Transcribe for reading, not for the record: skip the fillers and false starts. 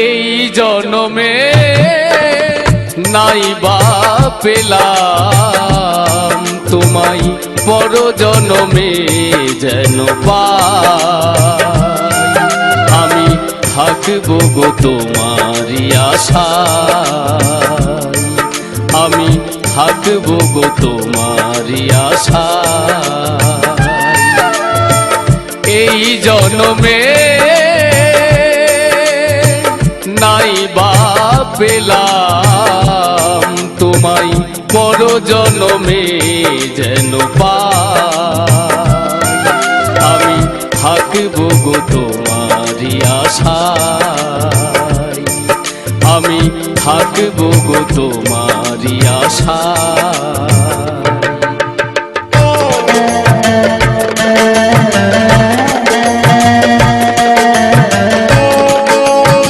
এই জনমে নাই বা পেলাম তোমায়, পর জনমে যেন পাই। আমি থাকবো গো তোমারই আশায়, আমি থাকবো গো তোমারই আশায়। এই জনমে নাই বা পেলাম তোমায়, পর জনমে যেন পাই। আমি থাকবো গো তোমারই আশায়, আমি থাকবো গো তোমারই আশায়।